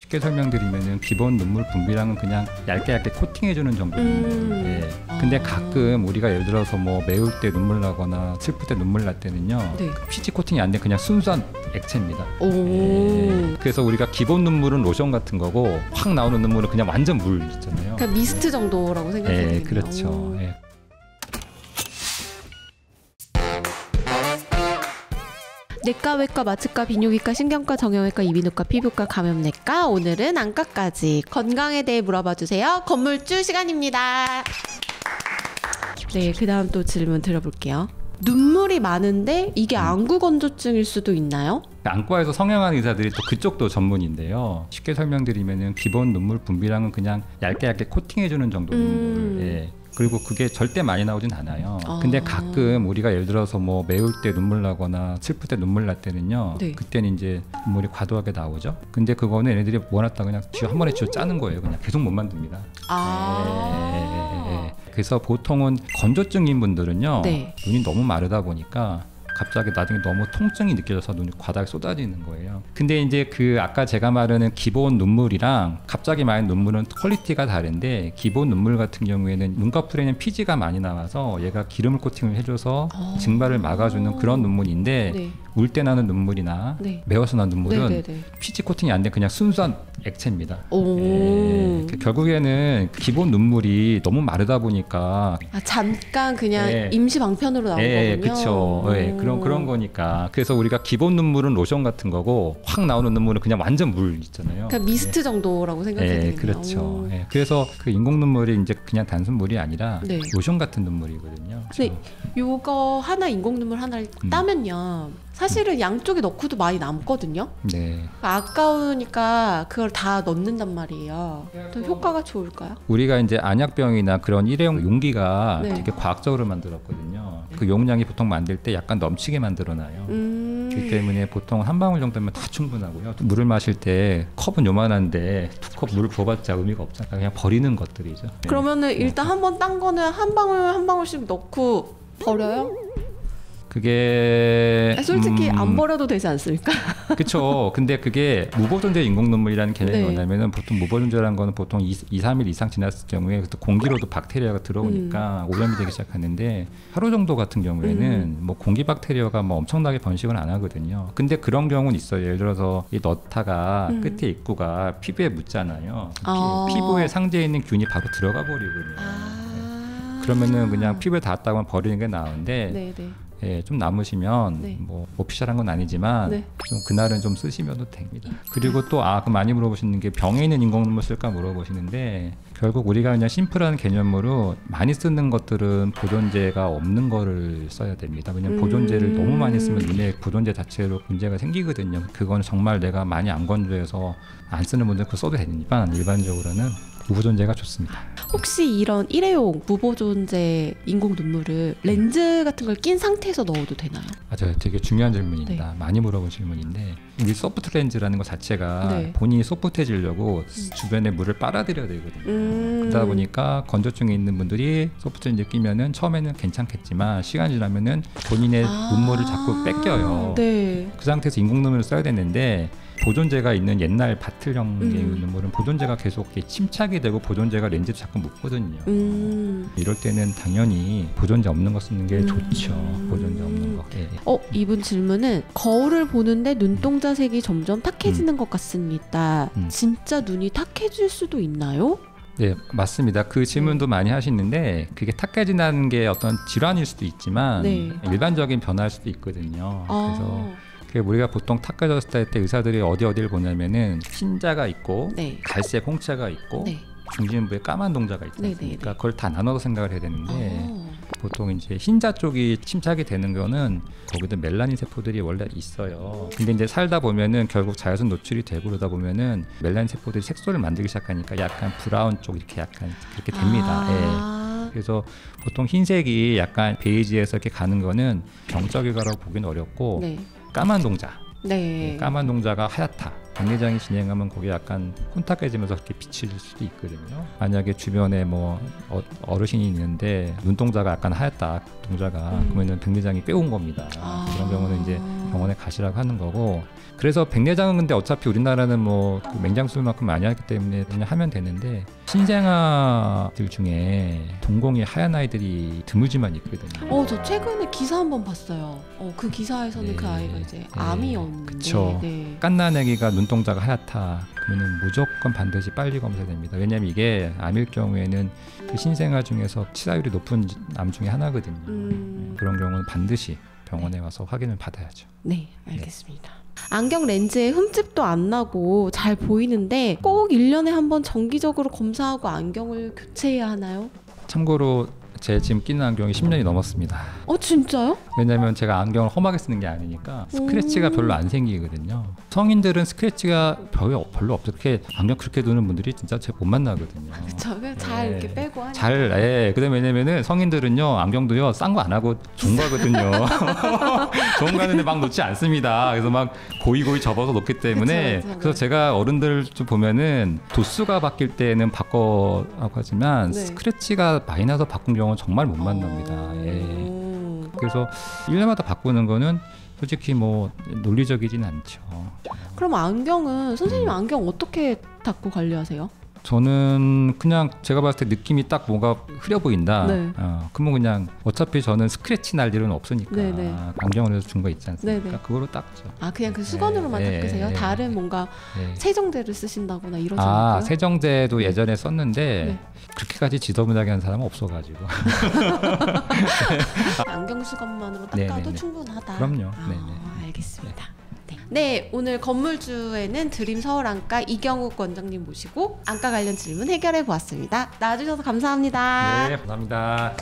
쉽게 설명드리면은 기본 눈물 분비량은 그냥 얇게 코팅해주는 정도입니다. 예. 근데 가끔 우리가 예를 들어서 뭐 매울 때 눈물 나거나 슬플 때 눈물 날 때는요, 네. 피지 코팅이 안 돼 그냥 순수한 액체입니다. 오. 예. 그래서 우리가 기본 눈물은 로션 같은 거고 확 나오는 눈물은 그냥 완전 물 있잖아요. 그러니까 미스트 정도라고 생각해도 되겠네요. 예, 그렇죠. 예. 내과, 외과, 마취과, 비뇨기과, 신경과, 정형외과, 이비인후과, 피부과, 감염내과, 오늘은 안과까지 건강에 대해 물어봐 주세요. 건물주 시간입니다. 네, 그 다음 또 질문 드려볼게요. 눈물이 많은데 이게 안구건조증일 수도 있나요? 안과에서 성형한 의사들이 또 그쪽도 전문인데요. 쉽게 설명드리면은 기본 눈물 분비량은 그냥 얇게 코팅해주는 정도 눈물. 예. 그리고 그게 절대 많이 나오진 않아요. 근데 가끔 우리가 예를 들어서 뭐 매울 때 눈물 나거나 슬플 때 눈물 날 때는요, 네. 그때는 이제 눈물이 과도하게 나오죠. 근데 그거는 얘네들이 모아놨다 그냥 한 번에 쥐어 짜는 거예요. 그냥 계속 못 만듭니다. 그래서 보통은 건조증인 분들은요, 네. 눈이 너무 마르다 보니까 갑자기 나중에 너무 통증이 느껴져서 눈이 과다하게 쏟아지는 거예요. 근데 이제 그 아까 제가 말하는 기본 눈물이랑 갑자기 많은 눈물은 퀄리티가 다른데, 기본 눈물 같은 경우에는 눈꺼풀에는 피지가 많이 나와서 얘가 기름을 코팅을 해줘서 증발을 막아주는 그런 눈물인데, 네. 울 때 나는 눈물이나 네. 매워서 나는 눈물은 네네네. 피지 코팅이 안 돼 그냥 순수한 액체입니다. 오. 예. 결국에는 기본 눈물이 너무 마르다 보니까 잠깐 그냥 예. 임시 방편으로 나온 거군요. 그렇죠. 예, 그런 거니까. 그래서 우리가 기본 눈물은 로션 같은 거고 확 나오는 눈물은 그냥 완전 물 있잖아요. 그러니까 미스트 정도라고 생각해도 되겠네요. 그렇죠. 예, 그래서 그 인공 눈물이 이제 그냥 단순 물이 아니라 네. 로션 같은 눈물이거든요. 근데 요거 하나 인공 눈물 하나를 따면요, 사실은 양쪽에 넣고도 많이 남거든요. 네. 아까우니까 그걸 다 넣는단 말이에요. 또 효과가 좋을까요? 우리가 이제 안약병이나 그런 일회용 용기가 네. 되게 과학적으로 만들었거든요. 그 용량이 보통 만들 때 약간 넘치게 만들어놔요. 그렇기 때문에 보통 한 방울 정도면 다 충분하고요. 또 물을 마실 때 컵은 요만한데 2컵 물을 부어봤자 의미가 없잖아요. 그냥 버리는 것들이죠. 그러면은 일단 한 번 딴 거는 한 방울씩 넣고 버려요? 그게 솔직히 안 버려도 되지 않습니까? 그렇죠. 근데 그게 무보존재 인공 눈물이라는 개념이 네. 뭐냐면은, 보통 무보존재라는 거는 보통 2-3일 이상 지났을 경우에 또 공기로도 박테리아가 들어오니까 오염이 되기 시작하는데, 하루 정도 같은 경우에는 뭐 공기 박테리아가 뭐 엄청나게 번식은 안 하거든요. 근데 그런 경우는 있어요. 예를 들어서 이 넣다가 끝에 입구가 피부에 묻잖아요. 피부에 상재에 있는 균이 바로 들어가 버리거든요. 그러면은 그냥 피부에 닿았다고 하면 버리는 게 나은데, 네네. 예, 좀 남으시면 네. 뭐 오피셜한 건 아니지만 네. 좀 그날은 좀 쓰시면 됩니다. 그리고 또 그 많이 물어보시는 게 병에 있는 인공 눈물 쓸까 물어보시는데, 결국 우리가 그냥 심플한 개념으로 많이 쓰는 것들은 보존제가 없는 거를 써야 됩니다. 왜냐면 보존제를 너무 많이 쓰면 눈에 보존제 자체로 문제가 생기거든요. 그건 정말 내가 많이 안 건조해서 안 쓰는 분들 그거 써도 되니까 일반적으로는 무보존제가 좋습니다. 혹시 이런 일회용 무보존제 인공 눈물을 렌즈 같은 걸 낀 상태에서 넣어도 되나요? 맞아요. 되게 중요한 질문입니다. 많이 물어본 질문인데, 우리 소프트 렌즈라는 것 자체가 네. 본인이 소프트해지려고 주변에 물을 빨아들여야 되거든요. 그러다 보니까 건조증이 있는 분들이 소프트 렌즈 끼면은 처음에는 괜찮겠지만 시간이 지나면은 본인의 눈물을 자꾸 뺏겨요. 네. 그 상태에서 인공 눈물을 써야 되는데, 보존제가 있는 옛날 바틀형 눈물은 보존제가 계속 이렇게 침착이 되고 보존제가 렌즈에 자꾸 묻거든요. 이럴 때는 당연히 보존제 없는 거 쓰는 게 좋죠. 보존제 없는 거. 예. 이분 질문은 거울을 보는데 눈동자 색이 점점 탁해지는 것 같습니다. 진짜 눈이 탁해질 수도 있나요? 네, 맞습니다. 그 질문도 많이 하시는데, 그게 탁해진다는 게 어떤 질환일 수도 있지만 네. 일반적인 변화일 수도 있거든요. 그래서 우리가 보통 탁해졌을 때 의사들이 어디를 보냐면은 흰자가 있고 네. 갈색 홍차가 있고 네. 중심부에 까만 동자가 있지 않습니까? 네네네. 그걸 다 나눠서 생각을 해야 되는데, 보통 이제 흰자 쪽이 침착이 되는 거는 거기도 멜라닌 세포들이 원래 있어요. 근데 이제 살다 보면은 결국 자외선 노출이 되고 그러다 보면은 멜라닌 세포들이 색소를 만들기 시작하니까 약간 브라운 쪽 이렇게 약간 그렇게 됩니다. 예. 그래서 보통 흰색이 약간 베이지에서 이렇게 가는 거는 병적이라고 보기는 어렵고, 네. 까만 동자, 네. 까만 동자가 하얗다. 백내장이 진행하면 거기에 약간 혼탁해지면서 그렇게 비칠 수도 있거든요. 만약에 주변에 뭐 어르신이 있는데 눈동자가 약간 하얗다, 동자가, 그러면은 백내장이 꽤 온 겁니다. 그런 경우는 이제 병원에 가시라고 하는 거고 그래서 백내장은 근데 어차피 우리나라는 뭐그 맹장수술만큼 많이 하기 때문에 그냥 하면 되는데 신생아들 중에 동공이 하얀 아이들이 드물지만 있거든요. 저 최근에 기사 한번 봤어요. 그 기사에서는 그 아이가 이제 암이었는데. 그쵸. 갓난아기가 눈동자가 하얗다. 그러면 무조건 반드시 빨리 검사됩니다. 왜냐하면 이게 암일 경우에는 그 신생아 중에서 치사율이 높은 암 중에 하나거든요. 그런 경우는 반드시 병원에 와서 확인을 받아야죠. 네, 알겠습니다. 안경 렌즈에 흠집도 안 나고 잘 보이는데 꼭 1년에 한 번 정기적으로 검사하고 안경을 교체해야 하나요? 참고로 제 지금 끼는 안경이 10년이 넘었습니다. 진짜요? 왜냐면 제가 안경을 험하게 쓰는 게 아니니까 스크래치가 별로 안 생기거든요. 성인들은 스크래치가 별로 없어요. 그렇게 안경 그렇게 두는 분들이 진짜 제 못 만나거든요. 그렇죠. 잘 이렇게 빼고 하니까. 그다음에 왜냐면은 성인들은요 안경도요 싼 거 안 하고 좋은 거거든요. 좋은 거 하는데 막 놓지 않습니다. 그래서 막 고이 접어서 놓기 때문에 그쵸. 그래서 제가 어른들 좀 보면은 도수가 바뀔 때는 바꿔라고 하지만 스크래치가 많이 나서 바꾼 경우는 정말 못 만납니다. 그래서 1년마다 바꾸는 거는 솔직히 뭐 논리적이진 않죠. 그럼 안경은 선생님 안경 어떻게 닦고 관리하세요? 저는 그냥 제가 봤을 때 느낌이 딱 뭐가 흐려 보인다. 네. 그러면 그냥 어차피 저는 스크래치 날 일은 없으니까 네네. 안경을 해서 준 거 있지 않습니까? 네네. 그거로 닦죠. 그냥 그 수건으로만 닦으세요? 다른 뭔가 세정제를 쓰신다거나 이러지 않고요? 세정제도 예전에 썼는데 그렇게까지 지저분하게 한 사람은 없어가지고. 안경 수건만으로 닦아도 충분하다. 그럼요. 알겠습니다. 네, 오늘 건물주에는 드림 서울안과 이경욱 원장님 모시고 안과 관련 질문 해결해 보았습니다. 나와주셔서 감사합니다. 네, 감사합니다.